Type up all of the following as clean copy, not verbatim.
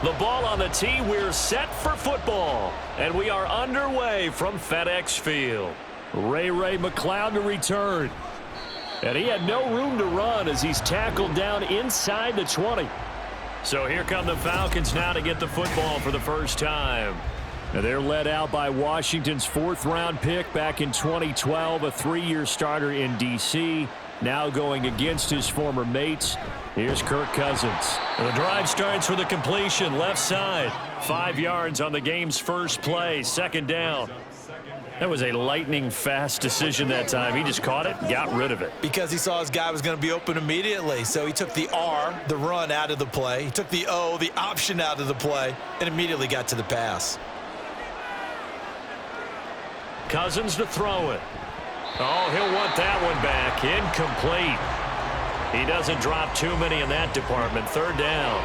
The ball on the tee. We're set for football. And we are underway from FedEx Field. Ray McCloud to return. And he had no room to run as he's tackled down inside the 20. So here come the Falcons now to get the football for the first time. And they're led out by Washington's fourth-round pick back in 2012, a 3-year starter in D.C., now going against his former mates. Here's Kirk Cousins. The drive starts with a completion left side. 5 yards on the game's first play, second down. That was a lightning-fast decision that time. He just caught it, got rid of it. Because he saw his guy was going to be open immediately. So he took the R, the run, out of the play. He took the O, the option, out of the play, and immediately got to the pass. Cousins to throw it. Oh, he'll want that one back. Incomplete. He doesn't drop too many in that department. Third down.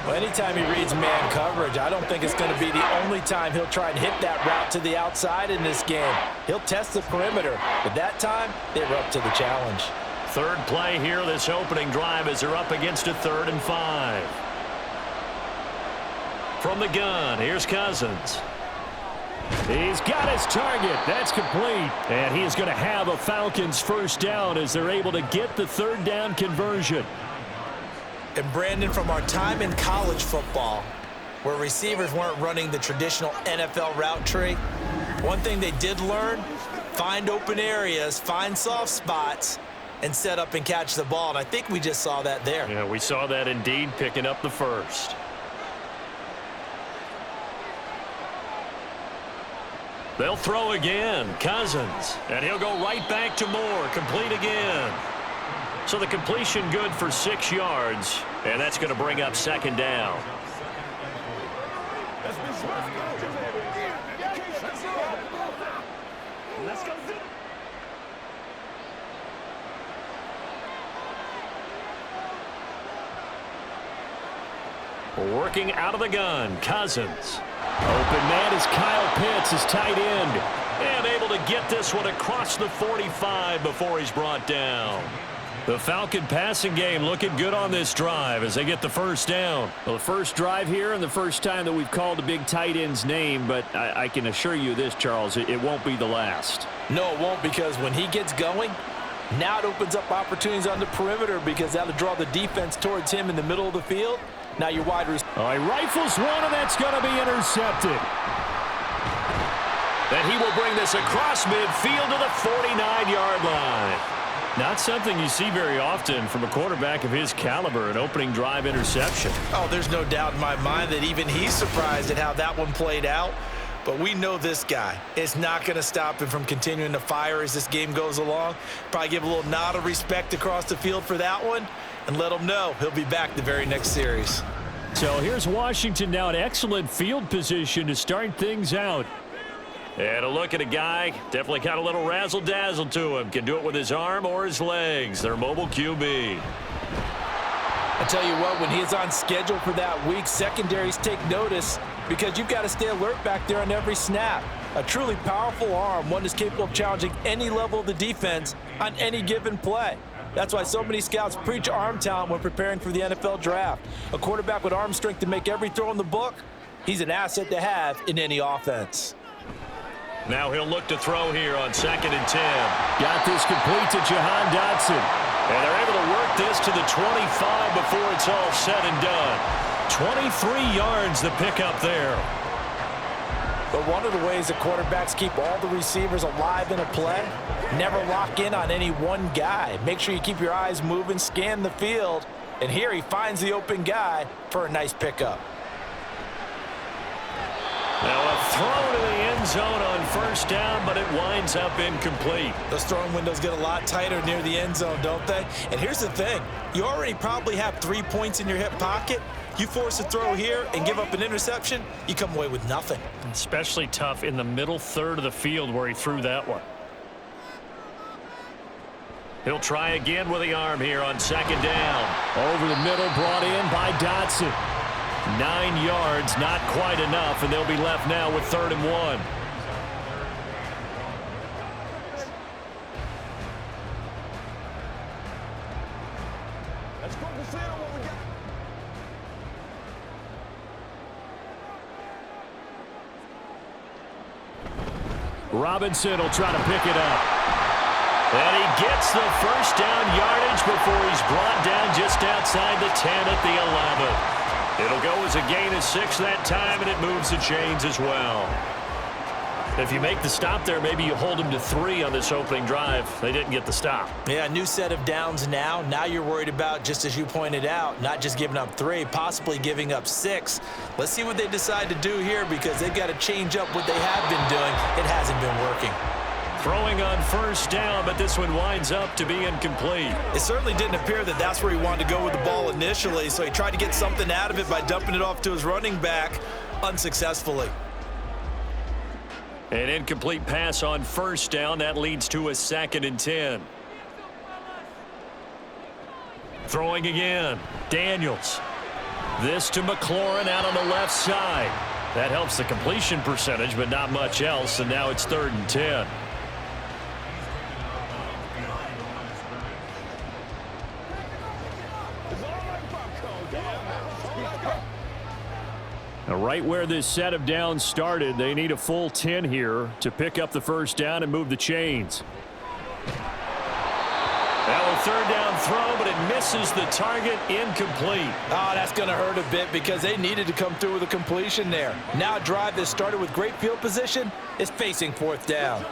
Well, anytime he reads man coverage, I don't think it's going to be the only time he'll try and hit that route to the outside in this game. He'll test the perimeter, but that time they were up to the challenge. Third play here, this opening drive, as they're up against a 3rd and 5. From the gun, here's Cousins. He's got his target. That's complete. And he is going to have a Falcons first down as they're able to get the third down conversion. And Brandon, from our time in college football, where receivers weren't running the traditional NFL route tree, one thing they did learn, find open areas, find soft spots, and set up and catch the ball. And I think we just saw that there. Yeah, we saw that indeed, picking up the first. They'll throw again. Cousins. And he'll go right back to Moore. Complete again. So the completion good for 6 yards. And that's going to bring up second down. Working out of the gun. Cousins. Open man is Kyle Pitts, his tight end. And able to get this one across the 45 before he's brought down. The Falcon passing game looking good on this drive as they get the first down. Well, the first drive here and the first time that we've called a big tight end's name, but I can assure you this, Charles, it won't be the last. No, it won't, because when he gets going, now it opens up opportunities on the perimeter because that'll draw the defense towards him in the middle of the field. Now your wide receiver. He rifles one, and that's going to be intercepted. And he will bring this across midfield to the 49-yard line. Not something you see very often from a quarterback of his caliber, an opening drive interception. Oh, there's no doubt in my mind that even he's surprised at how that one played out. But we know this guy is not going to stop him from continuing to fire as this game goes along. Probably give a little nod of respect across the field for that one and let him know he'll be back the very next series. So here's Washington now in excellent field position to start things out. And a look at a guy, definitely got a little razzle-dazzle to him. Can do it with his arm or his legs. Their mobile QB. I tell you what, when he's on schedule for that week, secondaries take notice because you've got to stay alert back there on every snap. A truly powerful arm, one that's capable of challenging any level of the defense on any given play. That's why so many scouts preach arm talent when preparing for the NFL draft. A quarterback with arm strength to make every throw in the book, he's an asset to have in any offense. Now he'll look to throw here on 2nd and 10. Got this complete to Jahan Dotson. And they're able to work this to the 25 before it's all said and done. 23 yards the pickup there. But one of the ways that quarterbacks keep all the receivers alive in a play, never lock in on any one guy. Make sure you keep your eyes moving, scan the field, and here he finds the open guy for a nice pickup. Now a throw to the end zone on first down, but it winds up incomplete. Those throwing windows get a lot tighter near the end zone, don't they? And here's the thing. You already probably have 3 points in your hip pocket. You force a throw here and give up an interception, you come away with nothing. Especially tough in the middle third of the field where he threw that one. He'll try again with the arm here on 2nd down. Over the middle, brought in by Dotson. 9 yards, not quite enough, and they'll be left now with 3rd and 1. Robinson will try to pick it up. And he gets the first down yardage before he's brought down just outside the 10 at the 11. It'll go as a gain of 6 that time, and it moves the chains as well. If you make the stop there, maybe you hold them to 3 on this opening drive. They didn't get the stop. Yeah, new set of downs now. Now you're worried about, just as you pointed out, not just giving up 3, possibly giving up 6. Let's see what they decide to do here, because they've got to change up what they have been doing. It hasn't been working. Throwing on first down, but this one winds up to be incomplete. It certainly didn't appear that that's where he wanted to go with the ball initially, so he tried to get something out of it by dumping it off to his running back unsuccessfully. An incomplete pass on first down. That leads to a 2nd and 10. Throwing again. Daniels. This to McLaurin out on the left side. That helps the completion percentage, but not much else, and now it's 3rd and 10. Right where this set of downs started, they need a full 10 here to pick up the first down and move the chains. That was 3rd down throw, but it misses the target, incomplete. Oh, that's going to hurt a bit because they needed to come through with a completion there. Now a drive that started with great field position is facing 4th down.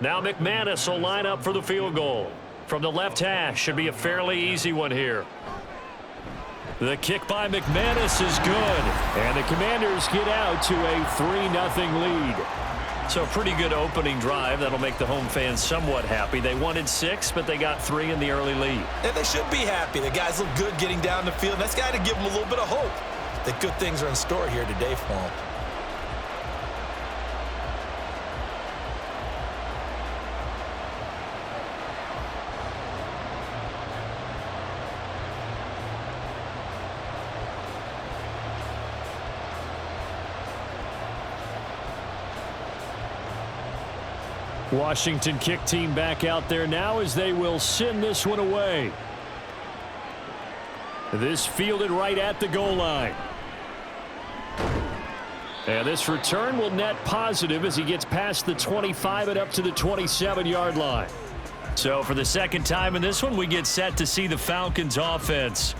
Now McManus will line up for the field goal. From the left hash, should be a fairly easy one here. The kick by McManus is good, and the Commanders get out to a 3-0 lead. So a pretty good opening drive. That'll make the home fans somewhat happy. They wanted 6, but they got 3 in the early lead. And they should be happy. The guys look good getting down the field. That's got to give them a little bit of hope that good things are in store here today for them. Washington kick team back out there now as they will send this one away. This fielded right at the goal line. And this return will net positive as he gets past the 25 and up to the 27-yard line. So for the second time in this one, we get set to see the Falcons offense.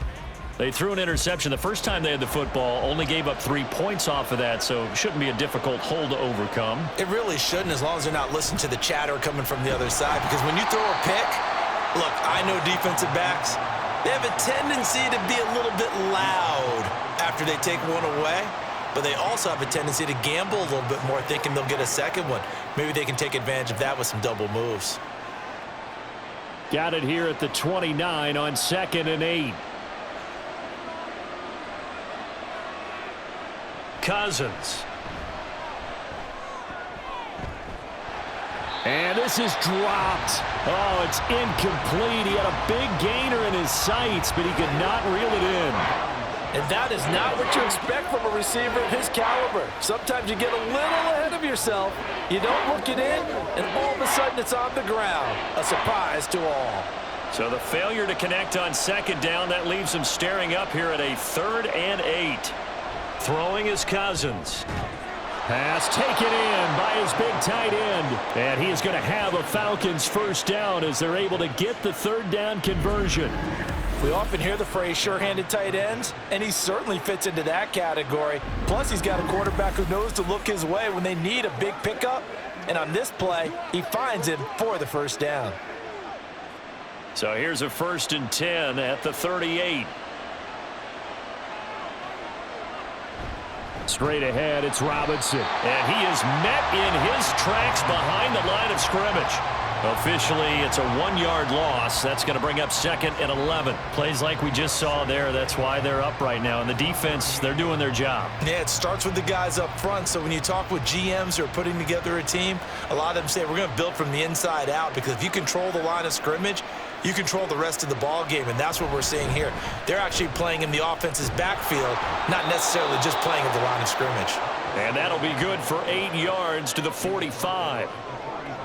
They threw an interception the first time they had the football, only gave up 3 points off of that, so it shouldn't be a difficult hole to overcome. It really shouldn't, as long as they're not listening to the chatter coming from the other side, because when you throw a pick, look, I know defensive backs, they have a tendency to be a little bit loud after they take one away, but they also have a tendency to gamble a little bit more, thinking they'll get a second one. Maybe they can take advantage of that with some double moves. Got it here at the 29 on 2nd and 8. Cousins. And this is dropped. Oh, it's incomplete. He had a big gainer in his sights, but he could not reel it in. And that is not what you expect from a receiver of his caliber. Sometimes you get a little ahead of yourself. You don't look it in, and all of a sudden it's on the ground. A surprise to all. So the failure to connect on 2nd down, that leaves him staring up here at a 3rd and 8. Throwing is Cousins. Pass taken in by his big tight end. And he is going to have a Falcons first down as they're able to get the 3rd down conversion. We often hear the phrase sure-handed tight ends, and he certainly fits into that category. Plus, he's got a quarterback who knows to look his way when they need a big pickup. And on this play, he finds him for the first down. So here's a 1st and 10 at the 38. Straight ahead, it's Robinson. And he is met in his tracks behind the line of scrimmage. Officially, it's a 1-yard loss. That's going to bring up 2nd and 11. Plays like we just saw there. That's why they're up right now. And the defense, they're doing their job. Yeah, it starts with the guys up front. So when you talk with GMs who are putting together a team, a lot of them say we're going to build from the inside out, because if you control the line of scrimmage, you control the rest of the ball game, and that's what we're seeing here. They're actually playing in the offense's backfield, not necessarily just playing at the line of scrimmage. And that'll be good for 8 yards to the 45.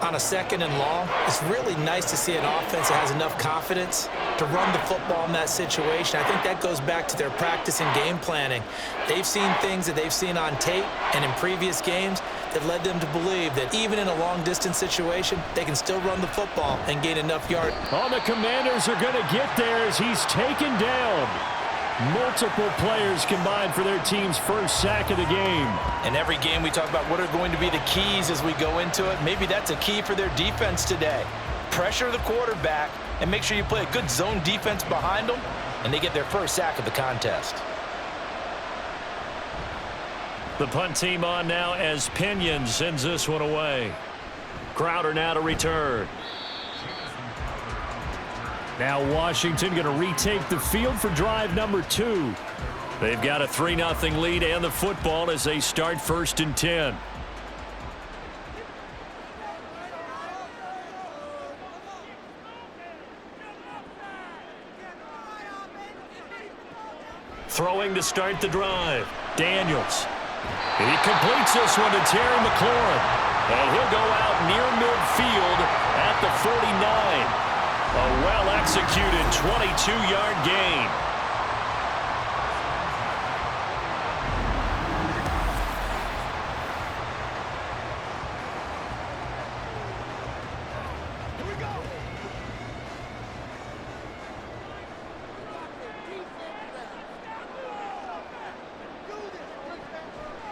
On a 2nd and long, it's really nice to see an offense that has enough confidence to run the football in that situation. I think that goes back to their practice and game planning. They've seen things that they've seen on tape and in previous games that led them to believe that even in a long-distance situation, they can still run the football and gain enough yards. Oh, the Commanders are going to get there as he's taken down. Multiple players combined for their team's first sack of the game. In every game, we talk about what are going to be the keys as we go into it. Maybe that's a key for their defense today. Pressure the quarterback and make sure you play a good zone defense behind them, and they get their first sack of the contest. The punt team on now as Pinion sends this one away. Crowder now to return. Now Washington going to retake the field for drive number 2. They've got a 3-0 lead and the football as they start 1st and 10. Throwing to start the drive. Daniels. He completes this one to Terry McLaurin. And he'll go out near midfield at the 49. A well-executed 22-yard gain.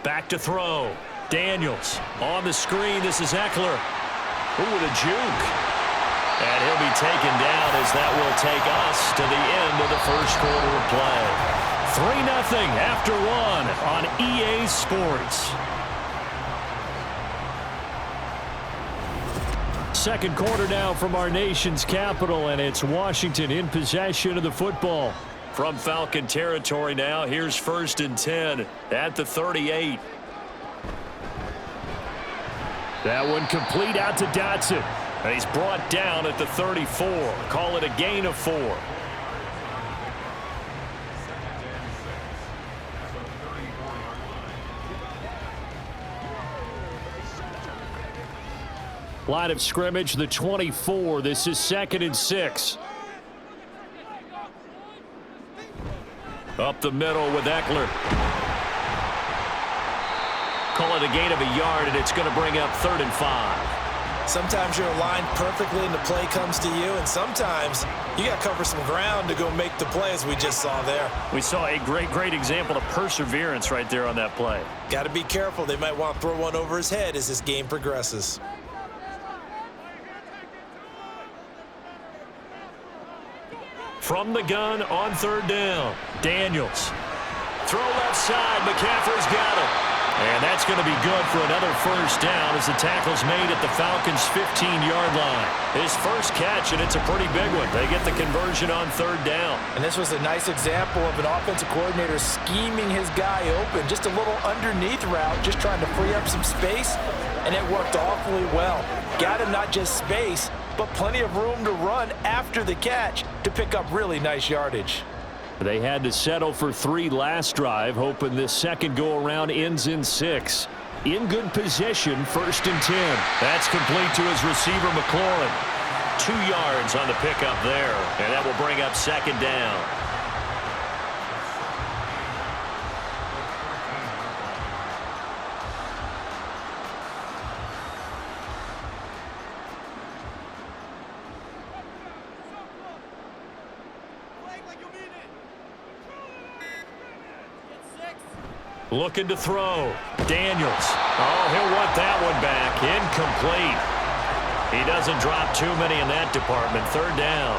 Back to throw. Daniels on the screen. This is Eckler. Ooh, with a juke. And he'll be taken down as that will take us to the end of the first quarter of play. 3-0 after 1 on EA Sports. Second quarter now from our nation's capital, and it's Washington in possession of the football. From Falcon territory now, here's 1st and 10 at the 38. That one complete out to Dotson. And he's brought down at the 34. Call it a gain of 4. Line of scrimmage, the 24. This is 2nd and 6. Up the middle with Eckler. Call it a gain of a yard, and it's going to bring up 3rd and 5. Sometimes you're aligned perfectly and the play comes to you, and sometimes you got to cover some ground to go make the play, as we just saw there. We saw a great example of perseverance right there on that play. Got to be careful. They might want to throw one over his head as this game progresses. From the gun on 3rd down, Daniels. Throw left side, McCaffrey's got it. And that's going to be good for another first down as the tackle's made at the Falcons' 15-yard line. His first catch, and it's a pretty big one. They get the conversion on 3rd down. And this was a nice example of an offensive coordinator scheming his guy open. Just a little underneath route, just trying to free up some space, and it worked awfully well. Got him not just space, but plenty of room to run after the catch to pick up really nice yardage. They had to settle for 3 last drive, hoping this second go-around ends in 6. In good position, 1st and 10. That's complete to his receiver, McLaurin. 2 yards on the pickup there, and that will bring up 2nd down. Looking to throw. Daniels. Oh, he'll want that one back. Incomplete. He doesn't drop too many in that department. 3rd down.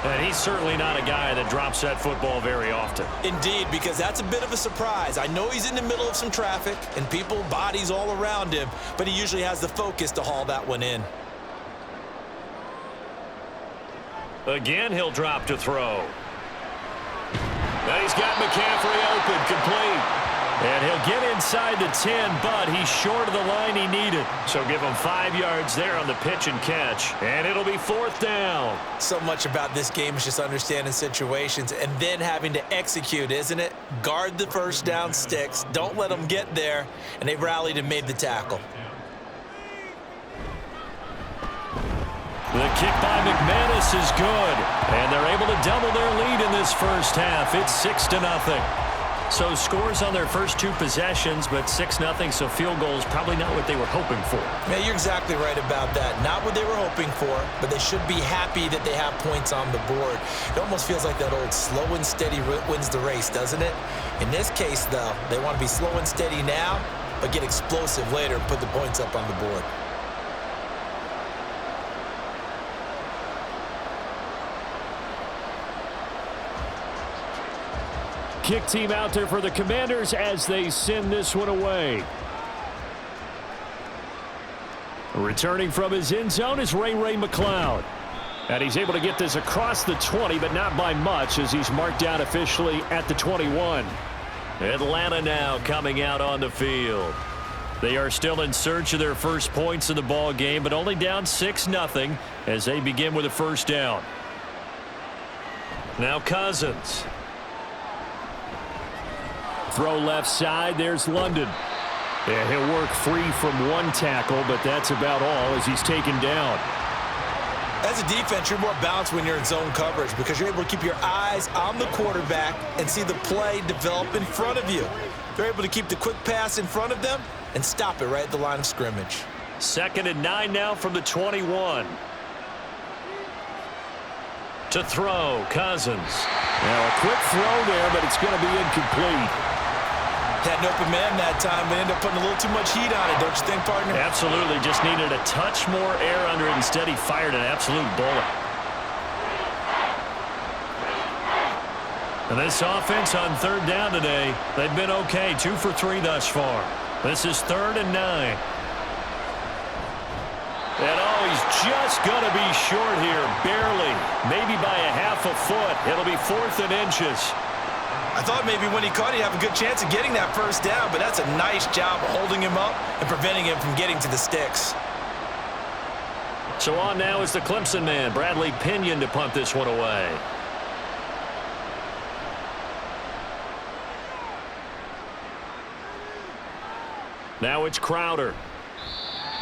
And he's certainly not a guy that drops that football very often. Indeed, because that's a bit of a surprise. I know he's in the middle of some traffic and people, bodies all around him, but he usually has the focus to haul that one in. Again, he'll drop to throw. Now he's got McCaffrey open, complete. And he'll get inside the 10, but he's short of the line he needed. So give him 5 yards there on the pitch and catch. And it'll be 4th down. So much about this game is just understanding situations and then having to execute, isn't it? Guard the first down sticks. Don't let them get there. And they rallied and made the tackle. The kick by McManus is good, and they're able to double their lead in this first half. It's 6-0. So scores on their first two possessions, but 6-0, so field goals probably not what they were hoping for. Yeah, you're exactly right about that. Not what they were hoping for, but they should be happy that they have points on the board. It almost feels like that old slow and steady wins the race, doesn't it? In this case, though, they want to be slow and steady now, but get explosive later and put the points up on the board. Kick team out there for the Commanders as they send this one away. Returning from his end zone is Ray McCloud. And he's able to get this across the 20, but not by much as he's marked down officially at the 21. Atlanta now coming out on the field. They are still in search of their first points in the ball game, but only down 6-0 as they begin with a first down. Now Cousins. Throw left side. There's London. Yeah, he'll work free from one tackle, but that's about all as he's taken down. As a defense, you're more balanced when you're in zone coverage because you're able to keep your eyes on the quarterback and see the play develop in front of you. You're able to keep the quick pass in front of them and stop it right at the line of scrimmage. 2nd and 9 now from the 21. To throw, Cousins. Now a quick throw there, but it's going to be incomplete. Had an open man that time, but ended up putting a little too much heat on it, don't you think, partner? Absolutely. Just needed a touch more air under it. Instead, he fired an absolute bullet. And this offense on 3rd down today, they've been okay. 2 for 3 thus far. This is 3rd and 9. And he's just going to be short here, barely. Maybe by a half a foot. It'll be 4th and inches. I thought maybe when he caught, he'd have a good chance of getting that first down, but that's a nice job of holding him up and preventing him from getting to the sticks. So on now is the Clemson man, Bradley Pinion, to punt this one away. Now it's Crowder.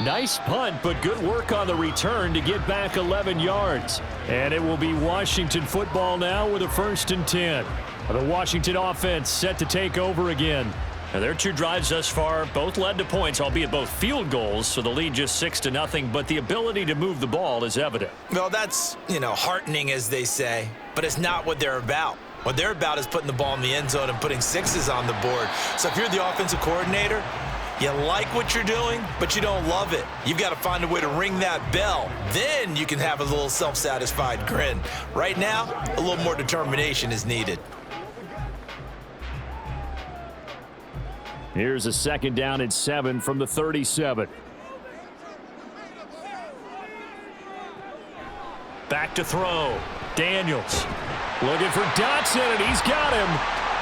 Nice punt, but good work on the return to get back 11 yards. And it will be Washington football now with a 1st and 10. The Washington offense set to take over again. Now their 2 drives thus far both led to points, albeit both field goals, so the lead just 6-0, but the ability to move the ball is evident. Well, that's, heartening, as they say, but it's not what they're about. What they're about is putting the ball in the end zone and putting 6s on the board. So if you're the offensive coordinator, you like what you're doing, but you don't love it. You've got to find a way to ring that bell. Then you can have a little self-satisfied grin. Right now, a little more determination is needed. Here's a 2nd down and 7 from the 37. Back to throw. Daniels looking for Dotson, and he's got him.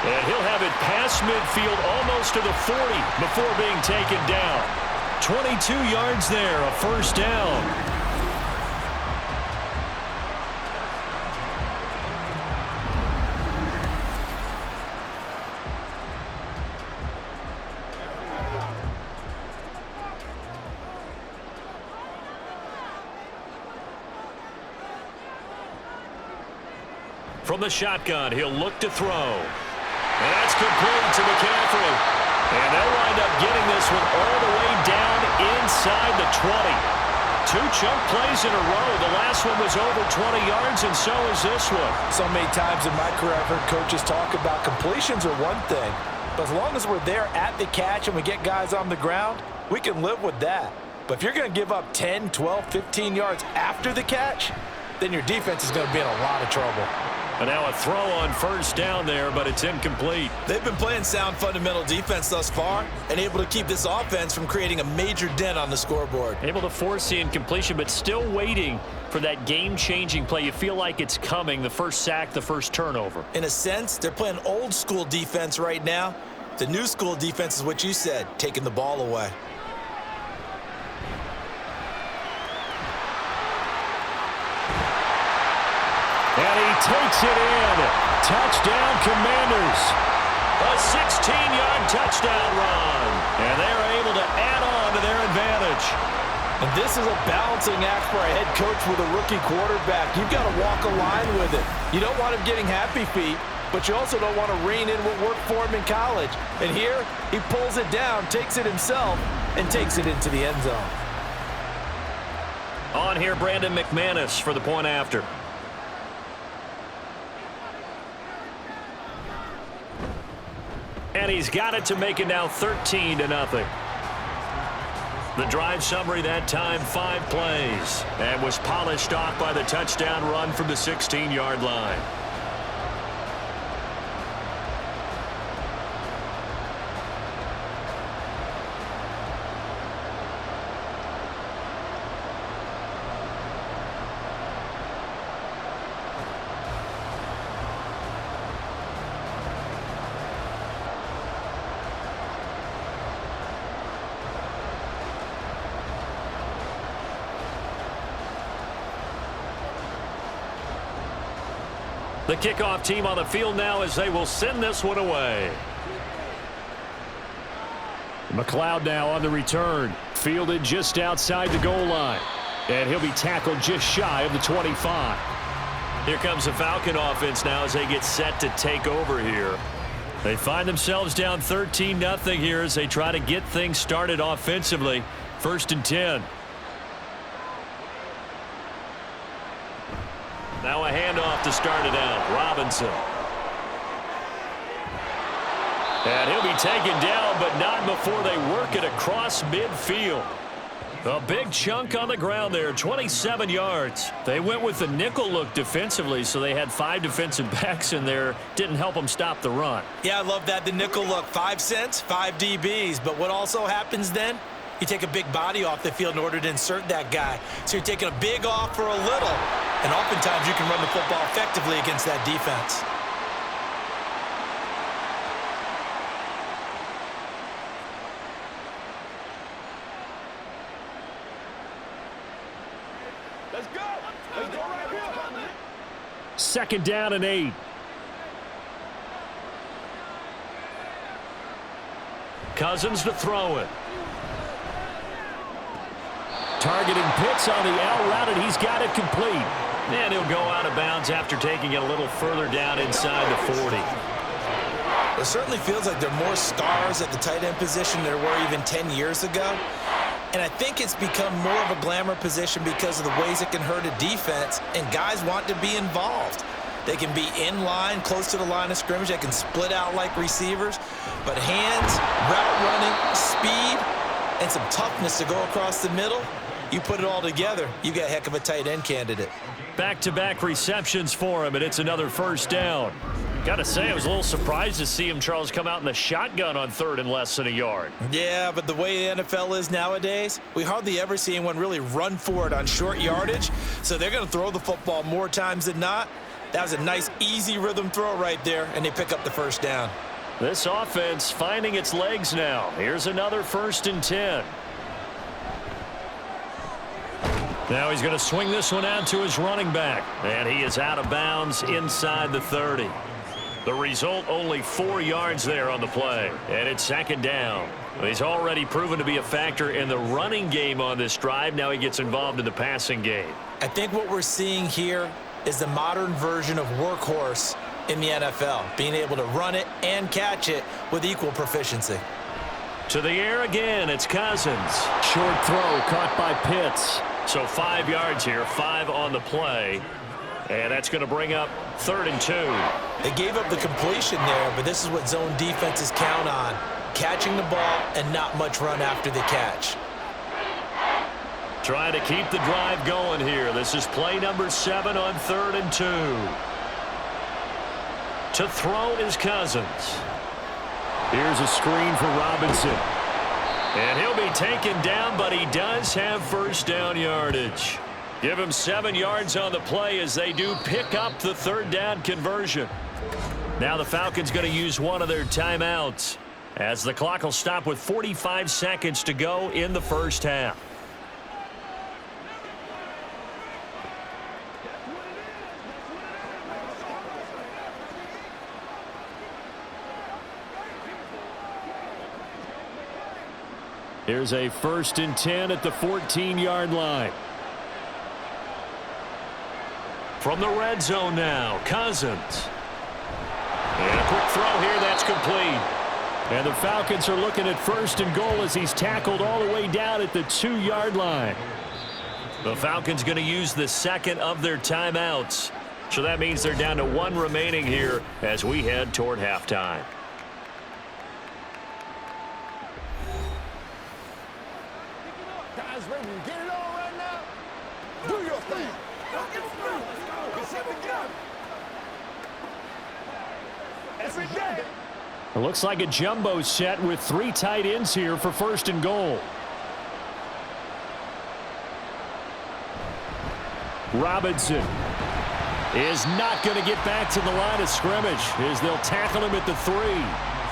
And he'll have it past midfield almost to the 40 before being taken down. 22 yards there, a first down. From the shotgun, he'll look to throw. And that's complete to McCaffrey. And they'll wind up getting this one all the way down inside the 20. 2 chunk plays in a row. The last one was over 20 yards, and so is this one. So many times in my career, I've heard coaches talk about completions are one thing. But as long as we're there at the catch and we get guys on the ground, we can live with that. But if you're going to give up 10, 12, 15 yards after the catch, then your defense is going to be in a lot of trouble. And now a throw on first down there, but it's incomplete. They've been playing sound fundamental defense thus far and able to keep this offense from creating a major dent on the scoreboard. Able to force the incompletion, but still waiting for that game-changing play. You feel like it's coming, the first sack, the first turnover. In a sense, they're playing old school defense right now. The new school defense is what you said, taking the ball away. And he takes it in. Touchdown, Commanders. A 16-yard touchdown run. And they're able to add on to their advantage. And this is a balancing act for a head coach with a rookie quarterback. You've got to walk a line with it. You don't want him getting happy feet, but you also don't want to rein in what worked for him in college. And here, he pulls it down, takes it himself, and takes it into the end zone. On here, Brandon McManus for the point after. And he's got it to make it now 13-0. The drive summary that time, 5 plays, and was polished off by the touchdown run from the 16-yard line. The kickoff team on the field now as they will send this one away. McLeod now on the return. Fielded just outside the goal line. And he'll be tackled just shy of the 25. Here comes the Falcon offense now as they get set to take over here. They find themselves down 13-0 here as they try to get things started offensively. 1st and 10. Now a handoff to start it out. Robinson. And he'll be taken down, but not before they work it across midfield. A big chunk on the ground there, 27 yards. They went with the nickel look defensively, so they had 5 defensive backs in there. Didn't help them stop the run. Yeah, I love that, the nickel look. 5 cents, 5 DBs. But what also happens then? You take a big body off the field in order to insert that guy. So you're taking a big off for a little. And oftentimes you can run the football effectively against that defense. Let's go. Let's go right here. 2nd down and 8. Cousins to throw it. Targeting Pitts on the out route, and he's got it complete. And he'll go out of bounds after taking it a little further down inside the 40. It certainly feels like there are more stars at the tight end position than there were even 10 years ago. And I think it's become more of a glamour position because of the ways it can hurt a defense, and guys want to be involved. They can be in line, close to the line of scrimmage. They can split out like receivers. But hands, route running, speed, and some toughness to go across the middle, you put it all together, you got a heck of a tight end candidate. Back-to-back receptions for him, and it's another 1st down. Got to say, I was a little surprised to see him, Charles, come out in the shotgun on 3rd and less than a yard. Yeah, but the way the NFL is nowadays, we hardly ever see anyone really run for it on short yardage, so they're going to throw the football more times than not. That was a nice, easy rhythm throw right there, and they pick up the 1st down. This offense finding its legs now. Here's another 1st and 10. Now he's going to swing this one out to his running back. And he is out of bounds inside the 30. The result, only 4 yards there on the play. And it's 2nd down. He's already proven to be a factor in the running game on this drive. Now he gets involved in the passing game. I think what we're seeing here is the modern version of workhorse in the NFL, being able to run it and catch it with equal proficiency. To the air again, it's Cousins. Short throw caught by Pitts. So 5 yards here, 5 on the play. And that's going to bring up 3rd and 2. They gave up the completion there, but this is what zone defenses count on. Catching the ball and not much run after the catch. Trying to keep the drive going here. This is play number 7 on 3rd and 2. To throw is Cousins. Here's a screen for Robinson. And he'll be taken down, but he does have 1st down yardage. Give him 7 yards on the play as they do pick up the 3rd down conversion. Now the Falcons going to use one of their timeouts as the clock will stop with 45 seconds to go in the 1st half. Here's a 1st and 10 at the 14-yard line. From the red zone now, Cousins. And a quick throw here, that's complete. And the Falcons are looking at 1st and goal as he's tackled all the way down at the 2-yard line. The Falcons going to use the second of their timeouts. So that means they're down to 1 remaining here as we head toward halftime. Guys ready to get it on right now? Do your thing. Get set to go. Every day. It looks like a jumbo set with 3 tight ends here for 1st and goal. Robinson is not going to get back to the line of scrimmage as they'll tackle him at the 3.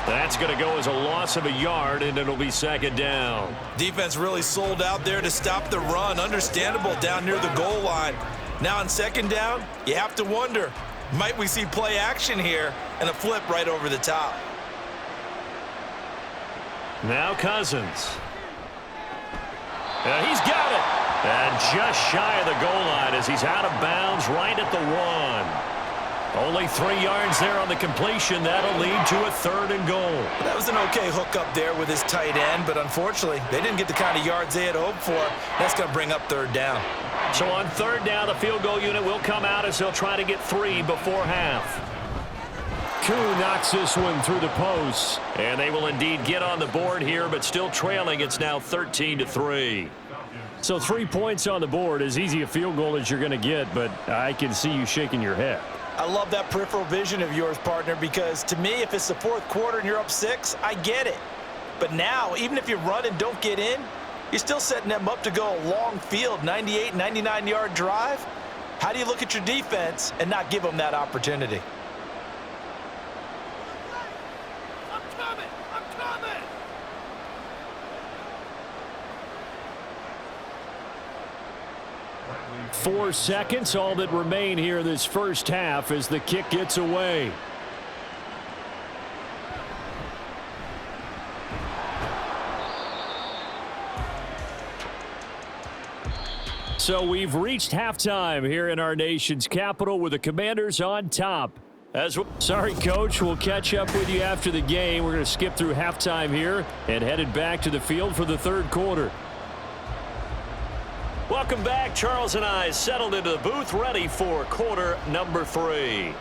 That's going to go as a loss of a yard, and it'll be 2nd down. Defense really sold out there to stop the run. Understandable down near the goal line. Now on 2nd down, you have to wonder, might we see play action here and a flip right over the top? Now Cousins. He's got it. And just shy of the goal line as he's out of bounds right at the 1. Only 3 yards there on the completion. That'll lead to a 3rd and goal. That was an okay hook up there with his tight end, but unfortunately, they didn't get the kind of yards they had hoped for. That's going to bring up 3rd down. So on 3rd down, the field goal unit will come out as they'll try to get 3 before half. Koo knocks this one through the post. And they will indeed get on the board here, but still trailing. It's now 13-3. So 3 points on the board, as easy a field goal as you're going to get, but I can see you shaking your head. I love that peripheral vision of yours, partner, because to me, if it's the 4th quarter and you're up 6, I get it. But now, even if you run and don't get in, you're still setting them up to go a long field, 98, 99-yard drive. How do you look at your defense and not give them that opportunity? I'm coming. 4 seconds, all that remain here this first half as the kick gets away. So we've reached halftime here in our nation's capital with the Commanders on top. Sorry, Coach. We'll catch up with you after the game. We're going to skip through halftime here and headed back to the field for the 3rd quarter. Welcome back. Charles and I settled into the booth ready for quarter number 3.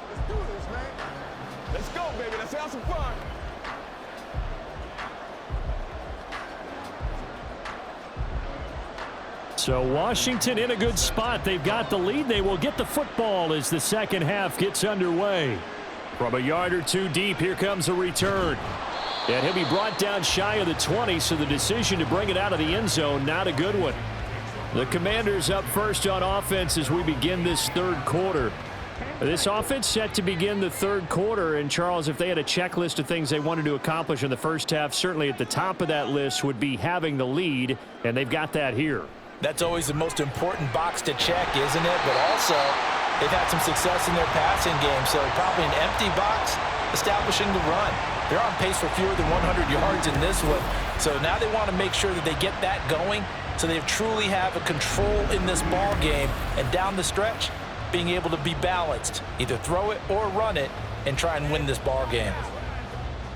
Let's do this, man. Let's go, baby. Let's have some fun. So Washington in a good spot. They've got the lead. They will get the football as the second half gets underway. From a yard or 2 deep, here comes a return. And he'll be brought down shy of the 20, so the decision to bring it out of the end zone, not a good one. The Commanders up first on offense as we begin this 3rd quarter. This offense set to begin the 3rd quarter, and Charles, if they had a checklist of things they wanted to accomplish in the first half, certainly at the top of that list would be having the lead, and they've got that here. That's always the most important box to check, isn't it? But also, they've had some success in their passing game, so probably an empty box establishing the run. They're on pace for fewer than 100 yards in this one, so now they want to make sure that they get that going so they truly have a control in this ball game, and down the stretch, being able to be balanced, either throw it or run it, and try and win this ball game.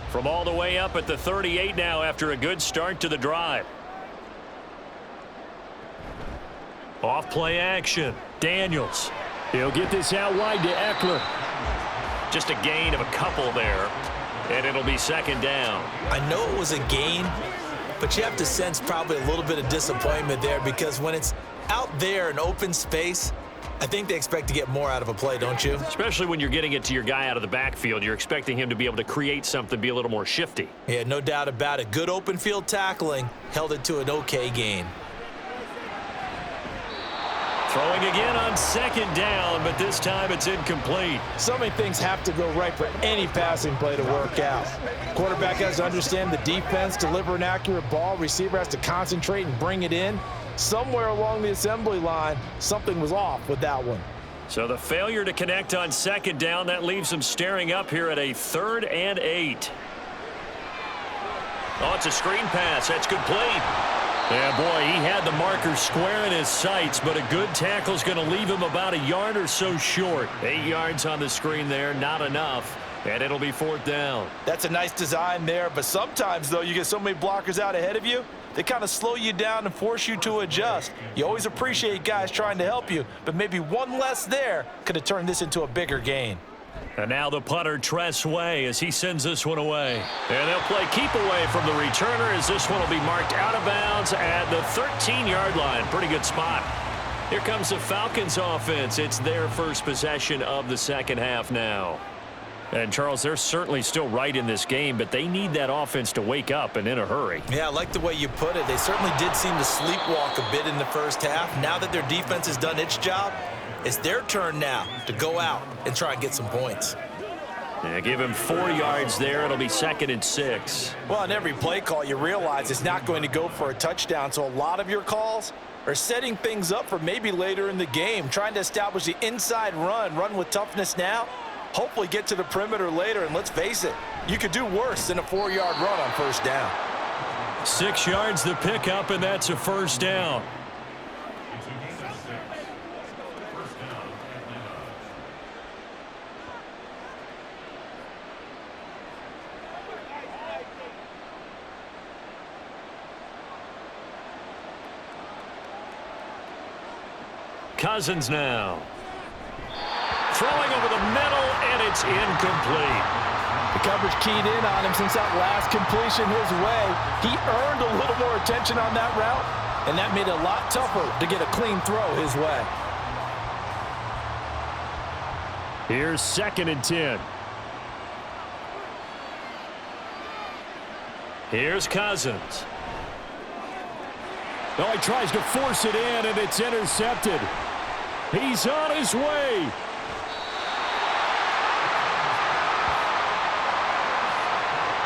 From all the way up at the 38 now after a good start to the drive. Off play action. Daniels. He'll get this out wide to Eckler. Just a gain of a couple there. And it'll be 2nd down. I know it was a gain, but you have to sense probably a little bit of disappointment there, because when it's out there in open space, I think they expect to get more out of a play, don't you? Especially when you're getting it to your guy out of the backfield. You're expecting him to be able to create something, be a little more shifty. Yeah, no doubt about it. Good open field tackling held it to an okay gain. Throwing again on second down, but this time it's incomplete. So many things have to go right for any passing play to work out. Quarterback has to understand the defense, deliver an accurate ball. Receiver has to concentrate and bring it in. Somewhere along the assembly line, something was off with that one. So the failure to connect on second down, that leaves them staring up here at a 3rd and 8. Oh, it's a screen pass. That's complete. Yeah, boy, he had the marker square in his sights, but a good tackle is going to leave him about a yard or so short. 8 yards on the screen there, not enough, and it'll be 4th down. That's a nice design there, but sometimes, though, you get so many blockers out ahead of you, they kind of slow you down and force you to adjust. You always appreciate guys trying to help you, but maybe one less there could have turned this into a bigger gain. And now the punter, Tress Way, as he sends this one away. And they'll play keep away from the returner as this one will be marked out of bounds at the 13-yard line. Pretty good spot. Here comes the Falcons offense. It's their first possession of the second half now. And, Charles, they're certainly still right in this game, but they need that offense to wake up and in a hurry. Yeah, I like the way you put it. They certainly did seem to sleepwalk a bit in the first half. Now that their defense has done its job, it's their turn now to go out and try and get some points. Yeah, give him 4 yards there. It'll be 2nd and 6. Well, on every play call, you realize it's not going to go for a touchdown, so a lot of your calls are setting things up for maybe later in the game, trying to establish the inside run with toughness now, hopefully get to the perimeter later, and let's face it, you could do worse than a 4-yard run on first down. 6 yards the pickup, and that's a first down. Cousins now. Throwing over the middle, and it's incomplete. The coverage keyed in on him since that last completion his way. He earned a little more attention on that route, and that made it a lot tougher to get a clean throw his way. Here's 2nd and 10. Here's Cousins. Oh, he tries to force it in, and it's intercepted. He's on his way.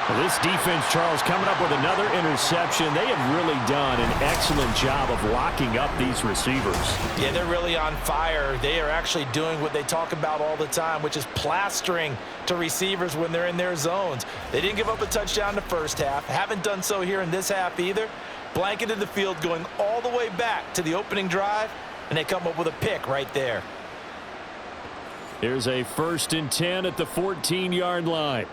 Well, this defense, Charles, coming up with another interception. They have really done an excellent job of locking up these receivers. Yeah, they're really on fire. They are actually doing what they talk about all the time, which is plastering to receivers when they're in their zones. They didn't give up a touchdown in the first half. Haven't done so here in this half either. Blanketed the field going all the way back to the opening drive, and they come up with a pick right there. Here's a 1st and 10 at the 14-yard line.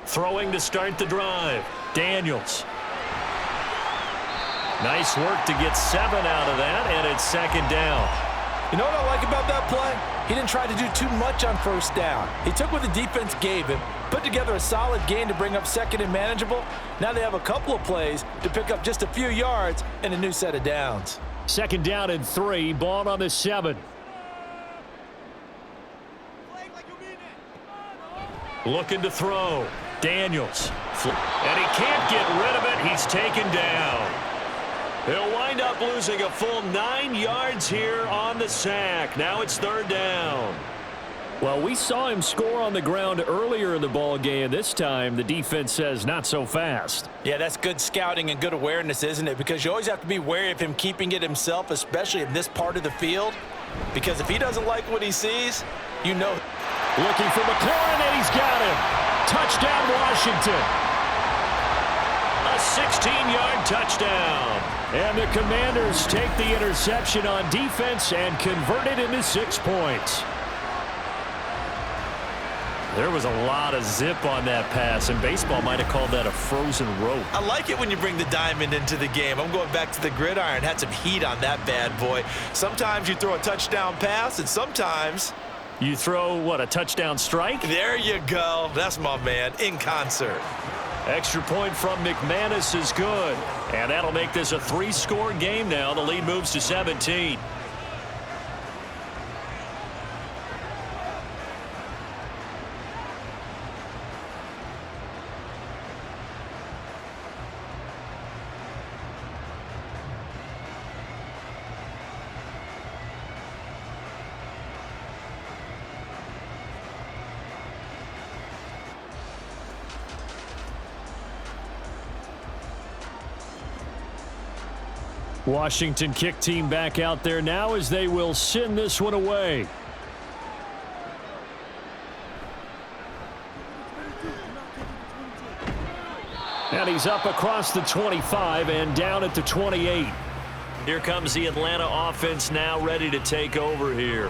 Throwing to start the drive. Daniels. Nice work to get 7 out of that, and it's 2nd down. You know what I like about that play? He didn't try to do too much on first down. He took what the defense gave him, put together a solid gain to bring up 2nd and manageable. Now they have a couple of plays to pick up just a few yards and a new set of downs. 2nd down and 3, ball on the 7. Looking to throw. Daniels. And he can't get rid of it. He's taken down. He'll wind up losing a full 9 yards here on the sack. Now it's 3rd down. Well, we saw him score on the ground earlier in the ball game. This time, the defense says not so fast. Yeah, that's good scouting and good awareness, isn't it? Because you always have to be wary of him keeping it himself, especially in this part of the field. Because if he doesn't like what he sees, you know. Looking for McLaurin, and he's got him. Touchdown, Washington. A 16-yard touchdown. And the Commanders take the interception on defense and convert it into 6 points. There was a lot of zip on that pass, and baseball might have called that a frozen rope. I like it when you bring the diamond into the game. I'm going back to the gridiron. Had some heat on that bad boy. Sometimes you throw a touchdown pass, and sometimes you throw, what, a touchdown strike? There you go. That's my man, in concert. Extra point from McManus is good. And that'll make this a 3-score game now. The lead moves to 17. Washington kick team back out there now as they will send this one away. And he's up across the 25 and down at the 28. Here comes the Atlanta offense now ready to take over here.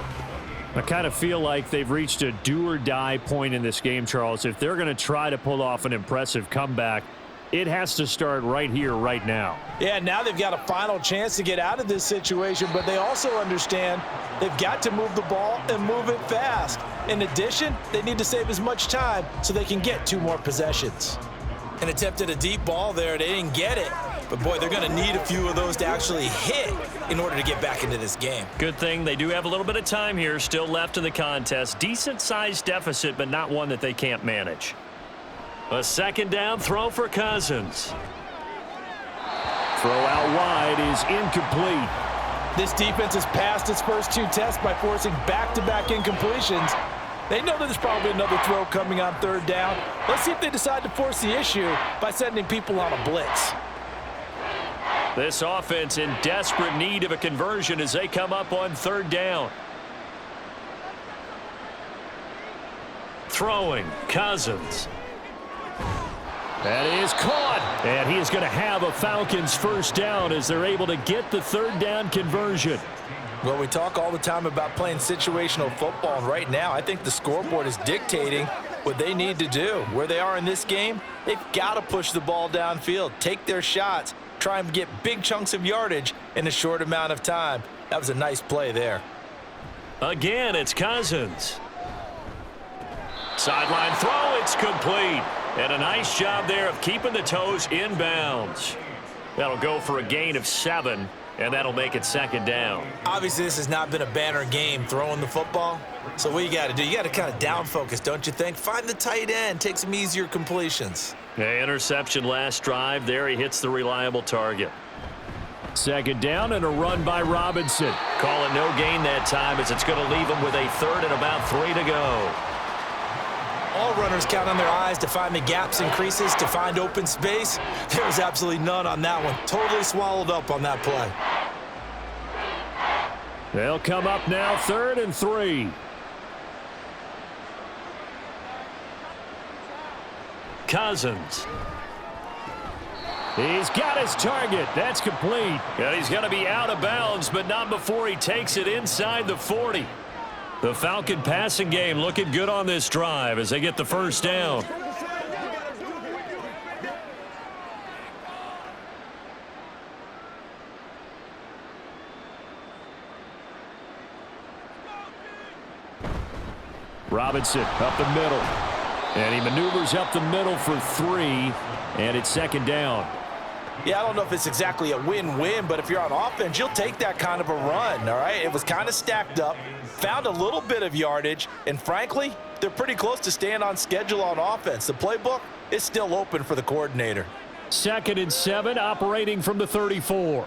I kind of feel like they've reached a do-or-die point in this game, Charles. If they're going to try to pull off an impressive comeback, it has to start right here, right now. Yeah, now they've got a final chance to get out of this situation, but they also understand they've got to move the ball and move it fast. In addition, they need to save as much time so they can get 2 more possessions. And attempted a deep ball there. They didn't get it. But, boy, they're going to need a few of those to actually hit in order to get back into this game. Good thing they do have a little bit of time here still left in the contest. Decent-sized deficit, but not one that they can't manage. A second down throw for Cousins. Throw out wide is incomplete. This defense has passed its first 2 tests by forcing back-to-back incompletions. They know that there's probably another throw coming on 3rd down. Let's see if they decide to force the issue by sending people on a blitz. This offense in desperate need of a conversion as they come up on 3rd down. Throwing, Cousins. That is caught. And he is going to have a Falcons first down as they're able to get the 3rd down conversion. Well, we talk all the time about playing situational football, and right now I think the scoreboard is dictating what they need to do. Where they are in this game, they've got to push the ball downfield, take their shots, try and get big chunks of yardage in a short amount of time. That was a nice play there. Again, it's Cousins. Sideline throw, it's complete. And a nice job there of keeping the toes in bounds. That'll go for a gain of 7, and that'll make it 2nd down. Obviously, this has not been a banner game throwing the football. So what you got to do, you got to kind of down focus, don't you think? Find the tight end, take some easier completions. Interception last drive. There he hits the reliable target. 2nd down and a run by Robinson. Call it no gain that time as it's going to leave him with a 3rd and about 3 to go. All runners count on their eyes to find the gaps and creases, to find open space. There was absolutely none on that one. Totally swallowed up on that play. They'll come up now 3rd and 3. Cousins. He's got his target. That's complete. And he's going to be out of bounds, but not before he takes it inside the 40. The Falcon passing game looking good on this drive as they get the first down. Robinson up the middle. And he maneuvers up the middle for 3, and it's 2nd down. Yeah, I don't know if it's exactly a win-win, but if you're on offense, you'll take that kind of a run, all right? It was kind of stacked up, found a little bit of yardage, and frankly, they're pretty close to staying on schedule on offense. The playbook is still open for the coordinator. 2nd and 7, operating from the 34.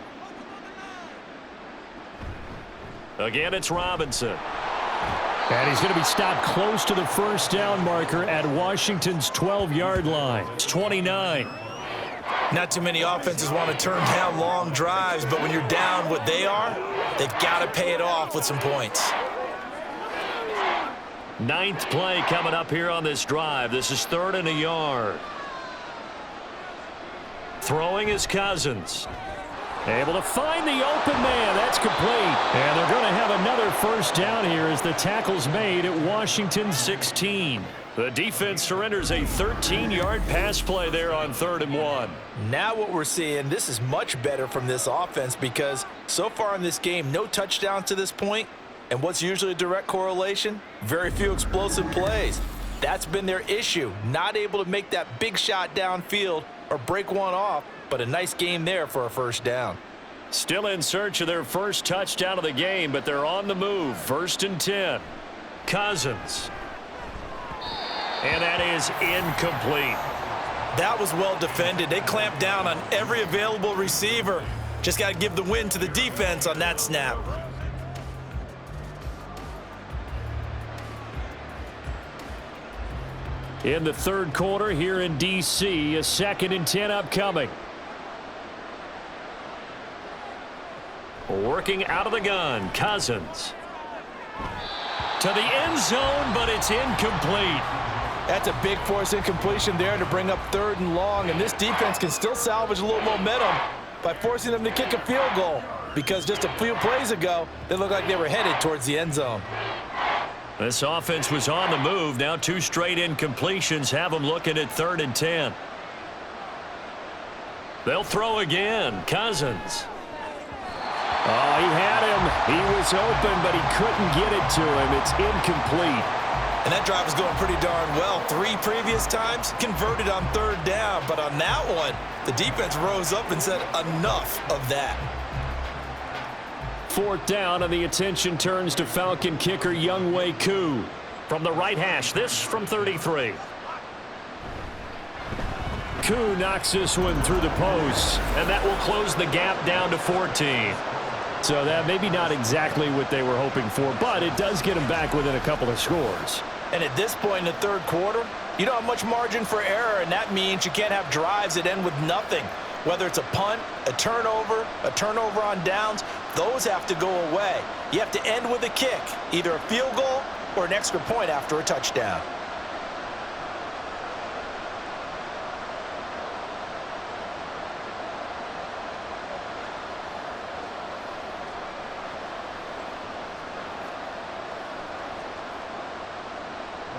Again, it's Robinson. And he's going to be stopped close to the first down marker at Washington's 12-yard line. It's 29. Not too many offenses want to turn down long drives, but when you're down what they are, they've got to pay it off with some points. 9th play coming up here on this drive. This is 3rd and a yard. Throwing is Cousins. Able to find the open man. That's complete. And they're going to have another first down here as the tackle's made at Washington's 16. The defense surrenders a 13-yard pass play there on 3rd and 1. Now what we're seeing, this is much better from this offense because so far in this game, no touchdown to this point. And what's usually a direct correlation? Very few explosive plays. That's been their issue. Not able to make that big shot downfield or break one off, but a nice game there for a first down. Still in search of their first touchdown of the game, but they're on the move. 1st and 10. Cousins. And that is incomplete. That was well defended. They clamped down on every available receiver. Just got to give the win to the defense on that snap. In the 3rd quarter here in D.C., a 2nd and 10 upcoming. Working out of the gun, Cousins. To the end zone, but it's incomplete. That's a big force incompletion there to bring up 3rd and long, and this defense can still salvage a little momentum by forcing them to kick a field goal, because just a few plays ago, they looked like they were headed towards the end zone. This offense was on the move. Now 2 straight incompletions have them looking at 3rd and 10. They'll throw again. Cousins. Oh, he had him. He was open, but he couldn't get it to him. It's incomplete. And that drive was going pretty darn well. 3 previous times converted on 3rd down, but on that one, the defense rose up and said enough of that. 4th down, and the attention turns to Falcon kicker Younghoe Koo. From the right hash, this from 33. Koo knocks this one through the post, and that will close the gap down to 14. So that maybe not exactly what they were hoping for, but it does get them back within a couple of scores. And at this point in the 3rd quarter, you don't have much margin for error, and that means you can't have drives that end with nothing. Whether it's a punt, a turnover on downs, those have to go away. You have to end with a kick, either a field goal or an extra point after a touchdown.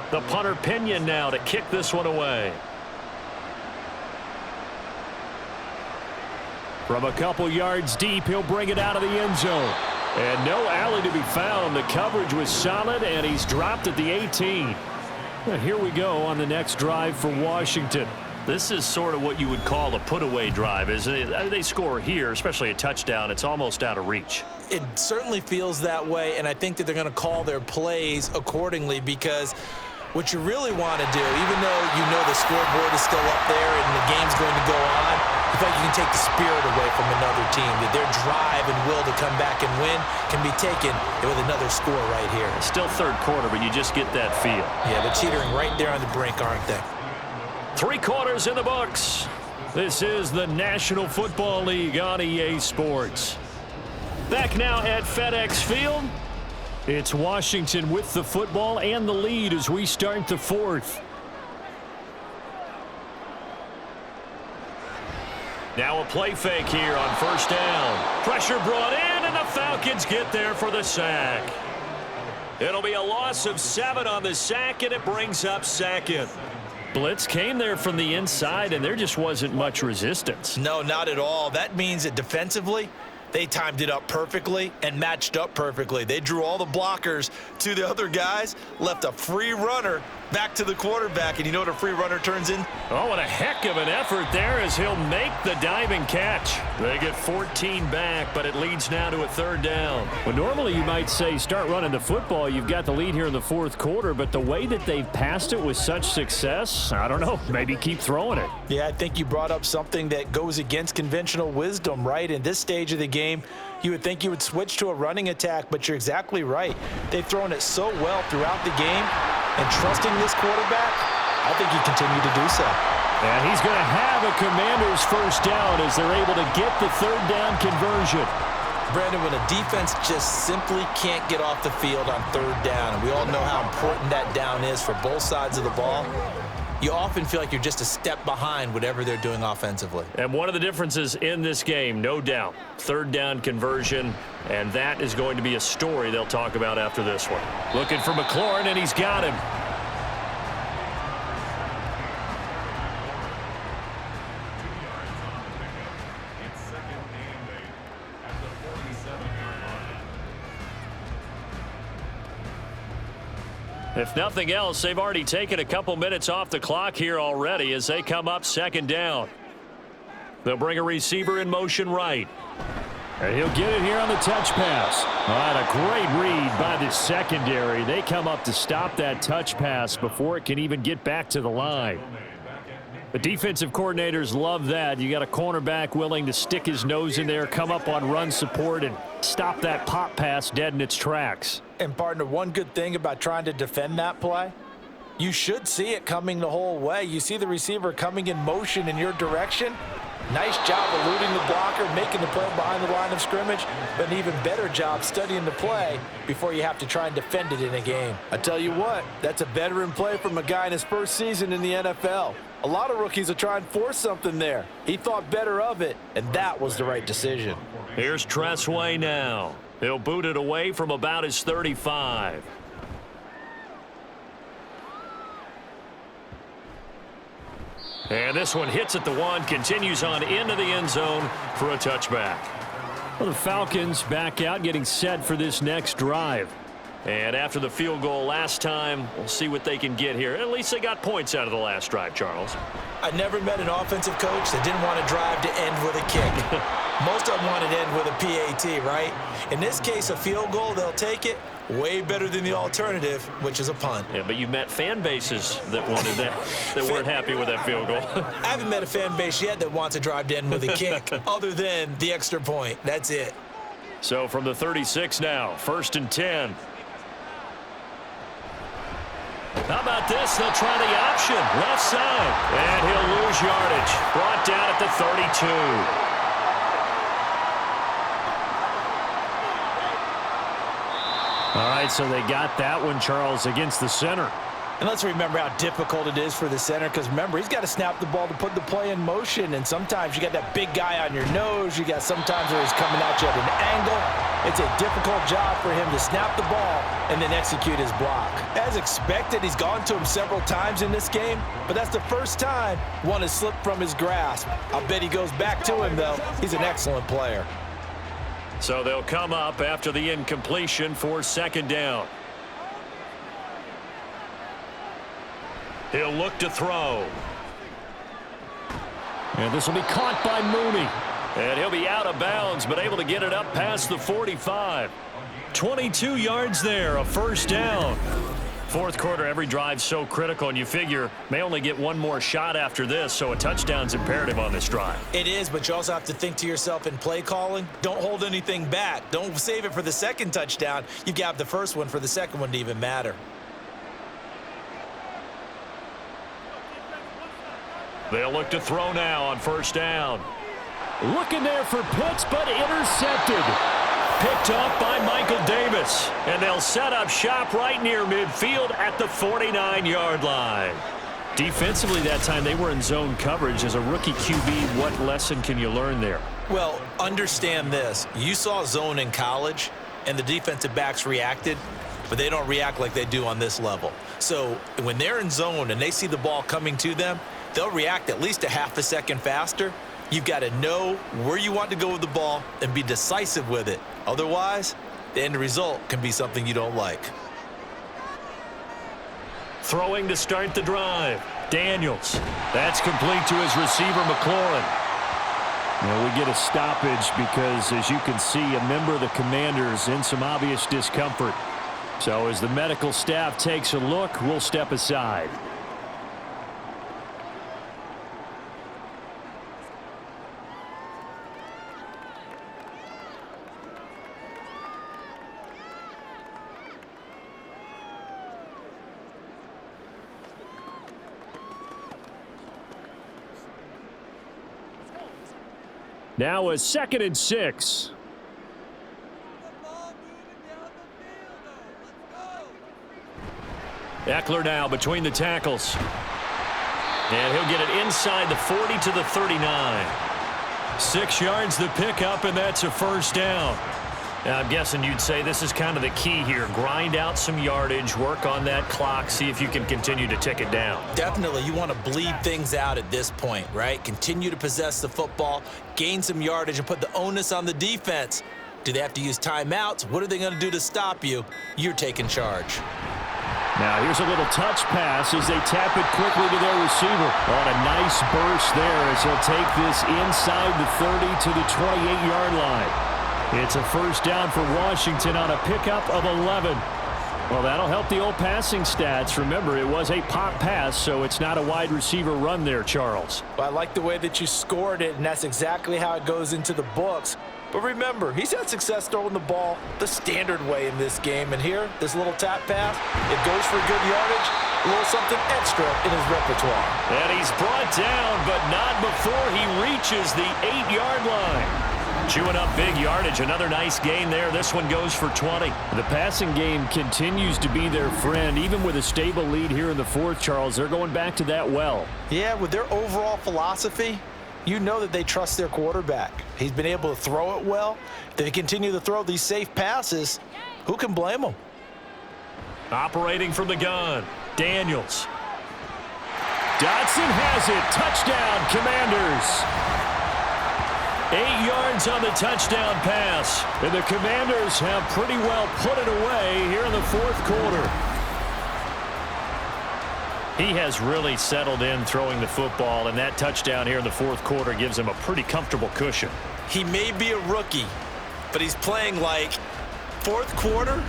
The punter Pinion now to kick this one away. From a couple yards deep, he'll bring it out of the end zone. And no alley to be found. The coverage was solid, and he's dropped at the 18. And here we go on the next drive for Washington. This is sort of what you would call a put-away drive, isn't it? They score here, especially a touchdown. It's almost out of reach. It certainly feels that way, and I think that they're going to call their plays accordingly, because what you really want to do, even though you know the scoreboard is still up there and the game's going to go on, you feel like you can take the spirit away from another team, that their drive and will to come back and win can be taken with another score right here. It's still 3rd quarter, but you just get that feel. Yeah, they're teetering right there on the brink, aren't they? 3 quarters in the books. This is the National Football League on EA Sports. Back now at FedEx Field. It's Washington with the football and the lead as we start the 4th. Now a play fake here on 1st down. Pressure brought in, and the Falcons get there for the sack. It'll be a loss of 7 on the sack, and it brings up 2nd. Blitz came there from the inside, and there just wasn't much resistance. No, not at all. That means that defensively, they timed it up perfectly and matched up perfectly. They drew all the blockers to the other guys, left a free runner back to the quarterback, and you know what a free runner turns in? Oh, what a heck of an effort there as he'll make the diving catch. They get 14 back, but it leads now to a 3rd down. Well, normally you might say start running the football. You've got the lead here in the 4th quarter, but the way that they've passed it with such success, I don't know, maybe keep throwing it. Yeah, I think you brought up something that goes against conventional wisdom, right? In this stage of the game, you would think you would switch to a running attack, but you're exactly right. They've thrown it so well throughout the game, and trusting this quarterback, I think you continue to do so. And he's going to have a Commanders 1st down as they're able to get the 3rd down conversion. Brandon, when a defense just simply can't get off the field on 3rd down, and we all know how important that down is for both sides of the ball, you often feel like you're just a step behind whatever they're doing offensively. And one of the differences in this game, no doubt, 3rd down conversion, and that is going to be a story they'll talk about after this one. Looking for McLaurin, and he's got him. If nothing else, they've already taken a couple minutes off the clock here already as they come up 2nd down. They'll bring a receiver in motion right. And he'll get it here on the touch pass. And a great read by the secondary. They come up to stop that touch pass before it can even get back to the line. The defensive coordinators love that. You got a cornerback willing to stick his nose in there, come up on run support, and stop that pop pass dead in its tracks. And, partner, one good thing about trying to defend that play, you should see it coming the whole way. You see the receiver coming in motion in your direction, Nice job eluding the blocker, making the play behind the line of scrimmage, but an even better job studying the play before you have to try and defend it in a game. I tell you what, that's a veteran play from a guy in his first season in the NFL. A lot of rookies will try and force something there. He thought better of it, and that was the right decision. Here's Tressway now. He'll boot it away from about his 35. And this one hits at the 1, continues on into the end zone for a touchback. Well, the Falcons back out, getting set for this next drive. And after the field goal last time, we'll see what they can get here. At least they got points out of the last drive, Charles. I never met an offensive coach that didn't want to drive to end with a kick. Most of them wanted to end with a PAT, right? In this case, a field goal, they'll take it. Way better than the alternative, which is a punt. Yeah, but you met fan bases that wanted that, that weren't happy with that field goal. I haven't met a fan base yet that wants to drive to end with a kick, other than the extra point. That's it. So from the 36 now, 1st and 10. How about this? They'll try the option. Left side. And he'll lose yardage. Brought down at the 32. All right, so they got that one, Charles, against the center. And let's remember how difficult it is for the center, because remember, he's got to snap the ball to put the play in motion, and sometimes you got that big guy on your nose. You got sometimes where he's coming at you at an angle. It's a difficult job for him to snap the ball and then execute his block. As expected, he's gone to him several times in this game, but that's the first time one has slipped from his grasp. I'll bet he goes back to him, though. He's an excellent player. So they'll come up after the incompletion for 2nd down. He'll look to throw. And this will be caught by Mooney. And he'll be out of bounds, but able to get it up past the 45. 22 yards there, a 1st down. 4th quarter, every drive so critical, and you figure may only get one more shot after this, so a touchdown's imperative on this drive. It is, but you also have to think to yourself in play calling, don't hold anything back. Don't save it for the 2nd touchdown. You've got the 1st one for the 2nd one to even matter. They'll look to throw now on 1st down. Looking there for Pitts, but intercepted. Picked off by Michael Davis. And they'll set up shop right near midfield at the 49-yard line. Defensively that time, they were in zone coverage. As a rookie QB, what lesson can you learn there? Well, understand this. You saw zone in college, and the defensive backs reacted, but they don't react like they do on this level. So when they're in zone and they see the ball coming to them, they'll react at least a half a second faster. You've got to know where you want to go with the ball and be decisive with it. Otherwise, the end result can be something you don't like. Throwing to start the drive. Daniels. That's complete to his receiver, McLaurin. Well, we get a stoppage because, as you can see, a member of the Commanders in some obvious discomfort. So as the medical staff takes a look, we'll step aside. Now a 2nd and 6. Eckler now between the tackles. And he'll get it inside the 40 to the 39. 6 yards the pickup, and that's a 1st down. Now, I'm guessing you'd say this is kind of the key here. Grind out some yardage, work on that clock, see if you can continue to tick it down. Definitely. You want to bleed things out at this point, right? Continue to possess the football, gain some yardage, and put the onus on the defense. Do they have to use timeouts? What are they going to do to stop you? You're taking charge. Now here's a little touch pass as they tap it quickly to their receiver. On a nice burst there as he'll take this inside the 30 to the 28-yard line. It's a 1st down for Washington on a pickup of 11. Well, that'll help the old passing stats. Remember, it was a pop pass, so it's not a wide receiver run there, Charles. Well, I like the way that you scored it, and that's exactly how it goes into the books. But remember, he's had success throwing the ball the standard way in this game. And here, this little tap pass, it goes for good yardage, a little something extra in his repertoire. And he's brought down, but not before he reaches the 8-yard line. Chewing up big yardage. Another nice gain there. This one goes for 20. The passing game continues to be their friend. Even with a stable lead here in the fourth, Charles, they're going back to that well. Yeah, with their overall philosophy, you know that they trust their quarterback. He's been able to throw it well. They continue to throw these safe passes. Who can blame them? Operating from the gun, Daniels. Dotson has it. Touchdown, Commanders. 8 yards on the touchdown pass. And the Commanders have pretty well put it away here in the fourth quarter. He has really settled in throwing the football, and that touchdown here in the fourth quarter gives him a pretty comfortable cushion. He may be a rookie, but he's playing like fourth quarter,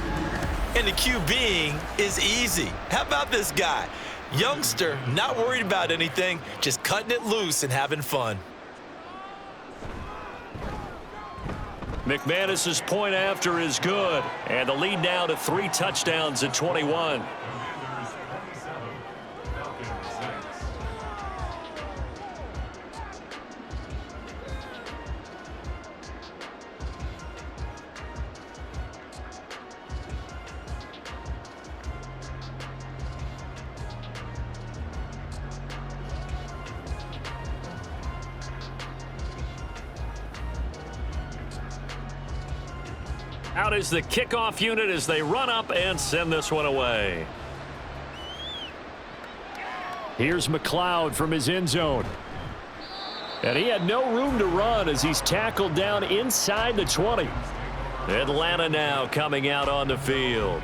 and the QBing is easy. How about this guy? Youngster, not worried about anything, just cutting it loose and having fun. McManus's point after is good, and the lead now to 3 touchdowns at 21. Out is the kickoff unit as they run up and send this one away. Here's McLeod from his end zone. And he had no room to run as he's tackled down inside the 20. Atlanta now coming out on the field.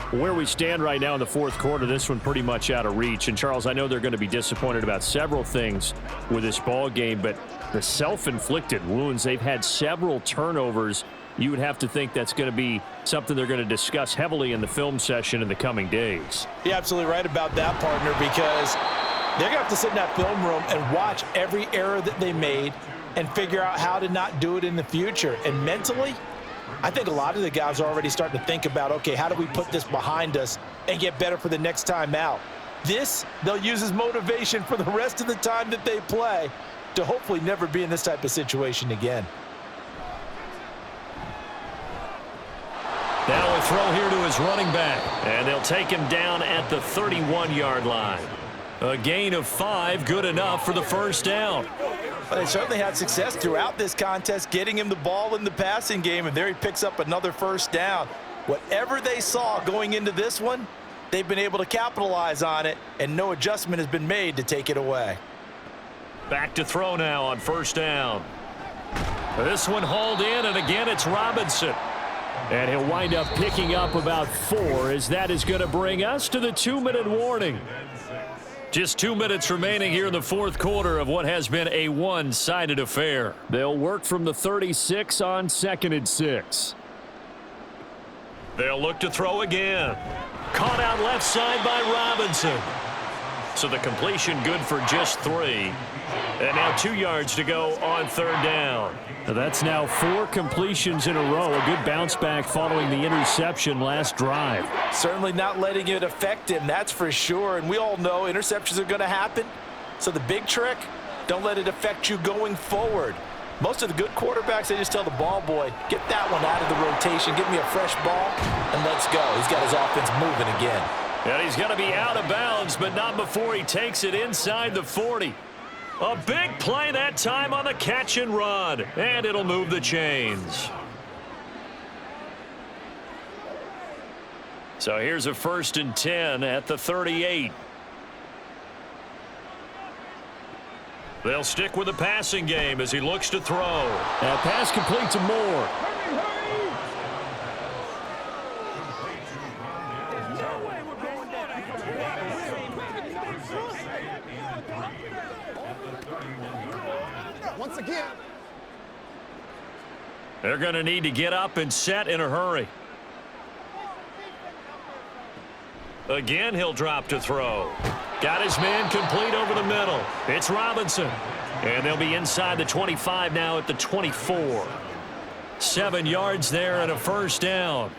Where we stand right now in the fourth quarter, this one pretty much out of reach. And, Charles, I know they're going to be disappointed about several things with this ball game, but the self-inflicted wounds, they've had several turnovers. You would have to think that's going to be something they're going to discuss heavily in the film session in the coming days. You're absolutely right about that, partner, because they're going to have to sit in that film room and watch every error that they made and figure out how to not do it in the future. And mentally, I think a lot of the guys are already starting to think about, okay, how do we put this behind us and get better for the next time out? This, they'll use as motivation for the rest of the time that they play to hopefully never be in this type of situation again. Now a throw here to his running back, and they'll take him down at the 31-yard line. A gain of 5, good enough for the first down. Well, they certainly had success throughout this contest, getting him the ball in the passing game, and there he picks up another first down. Whatever they saw going into this one, they've been able to capitalize on it, and no adjustment has been made to take it away. Back to throw now on first down. This one hauled in, and again it's Robinson. And he'll wind up picking up about 4 as that is going to bring us to the 2-minute warning. Just 2 minutes remaining here in the fourth quarter of what has been a one-sided affair. They'll work from the 36 on 2nd and 6. They'll look to throw again. Caught out left side by Robinson. So the completion good for just 3. And now 2 yards to go on third down. That's now 4 completions in a row. A good bounce back following the interception last drive. Certainly not letting it affect him, that's for sure. And we all know interceptions are going to happen. So the big trick, don't let it affect you going forward. Most of the good quarterbacks, they just tell the ball boy, get that one out of the rotation, give me a fresh ball, and let's go. He's got his offense moving again. And he's going to be out of bounds, but not before he takes it inside the 40. A big play that time on the catch and run, and it'll move the chains. So here's a 1st and 10 at the 38. They'll stick with the passing game as he looks to throw. That pass complete to Moore. Once again. They're going to need to get up and set in a hurry. Again, he'll drop to throw. Got his man complete over the middle. It's Robinson. And they'll be inside the 25 now at the 24. 7 yards there and a first down.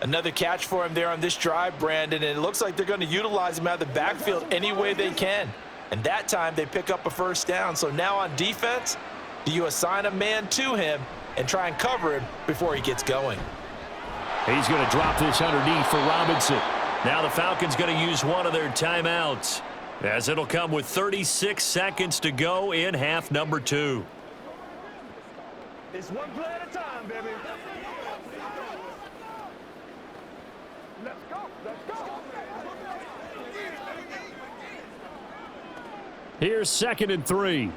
Another catch for him there on this drive, Brandon, and it looks like they're going to utilize him out of the backfield any way they can. And that time they pick up a first down. So now on defense, do you assign a man to him and try and cover him before he gets going? He's going to drop this underneath for Robinson. Now the Falcons going to use one of their timeouts, as it'll come with 36 seconds to go in half number 2. It's one play at a time, baby. Let's go. Let's go. Here's 2nd and 3.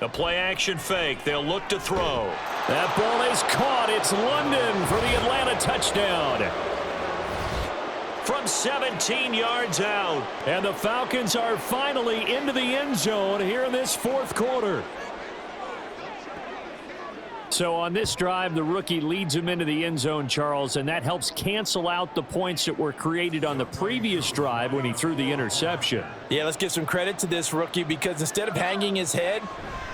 A play-action fake. They'll look to throw. That ball is caught. It's London for the Atlanta touchdown. From 17 yards out. And the Falcons are finally into the end zone here in this 4th quarter. So on this drive, the rookie leads him into the end zone, Charles, and that helps cancel out the points that were created on the previous drive when he threw the interception. Yeah, let's give some credit to this rookie, because instead of hanging his head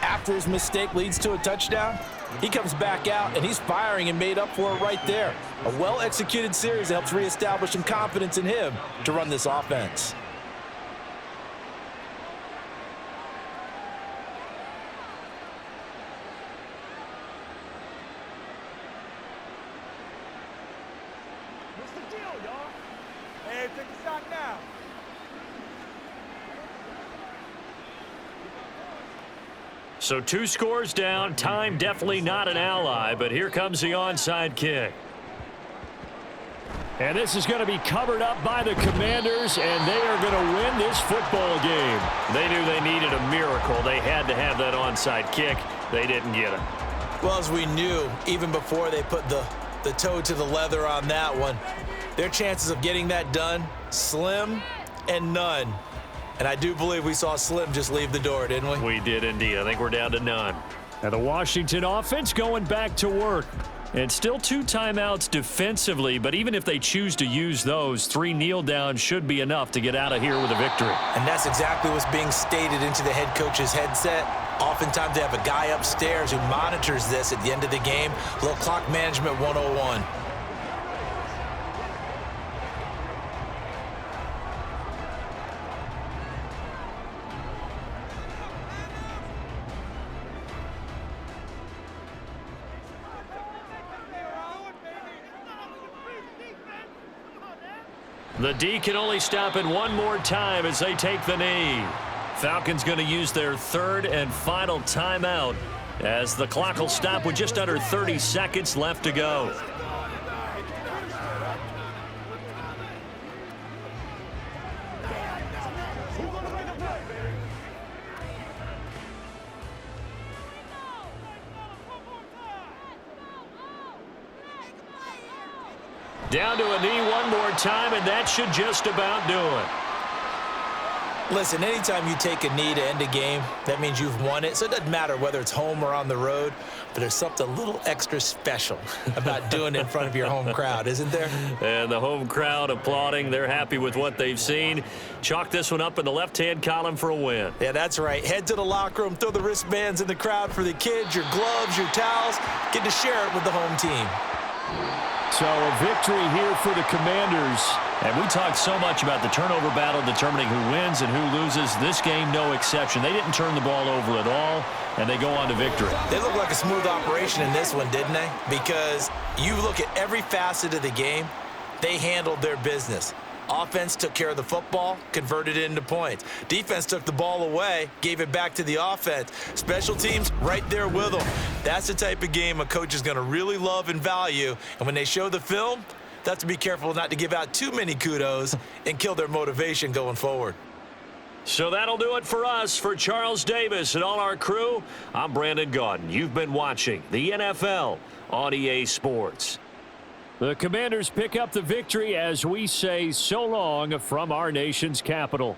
after his mistake leads to a touchdown, he comes back out and he's firing and made up for it right there. A well-executed series that helps reestablish some confidence in him to run this offense. What's the deal, y'all? Hey, take a shot now. So 2 scores down. Time definitely not an ally, but here comes the onside kick. And this is going to be covered up by the Commanders, and they are going to win this football game. They knew they needed a miracle. They had to have that onside kick. They didn't get it. Well, as we knew, even before they put the toe to the leather on that one, their chances of getting that done, slim and none. And I do believe we saw Slim just leave the door, didn't we? We did indeed. I think we're down to none. And the Washington offense going back to work. And still 2 timeouts defensively, but even if they choose to use those, 3 kneel downs should be enough to get out of here with a victory. And that's exactly what's being stated into the head coach's headset. Oftentimes they have a guy upstairs who monitors this at the end of the game. A little clock management 101. The D can only stop it one more time as they take the knee. Falcons going to use their 3rd and final timeout as the clock will stop with just under 30 seconds left to go. Down to a knee one more time, and that should just about do it. Listen, anytime you take a knee to end a game, that means you've won it. So it doesn't matter whether it's home or on the road, but there's something a little extra special about doing it in front of your home crowd, isn't there? And the home crowd applauding. They're happy with what they've seen. Chalk this one up in the left-hand column for a win. Yeah, that's right. Head to the locker room, throw the wristbands in the crowd for the kids, your gloves, your towels. Get to share it with the home team. So a victory here for the Commanders. And we talked so much about the turnover battle determining who wins and who loses. This game, no exception. They didn't turn the ball over at all, and they go on to victory. They look like a smooth operation in this one, didn't they? Because you look at every facet of the game, they handled their business. Offense took care of the football, converted it into points. Defense took the ball away, gave it back to the offense. Special teams right there with them. That's the type of game a coach is going to really love and value. And when they show the film, they have to be careful not to give out too many kudos and kill their motivation going forward. So that'll do it for us. For Charles Davis and all our crew, I'm Brandon Gaudin. You've been watching the NFL on EA Sports. The Commanders pick up the victory as we say so long from our nation's capital.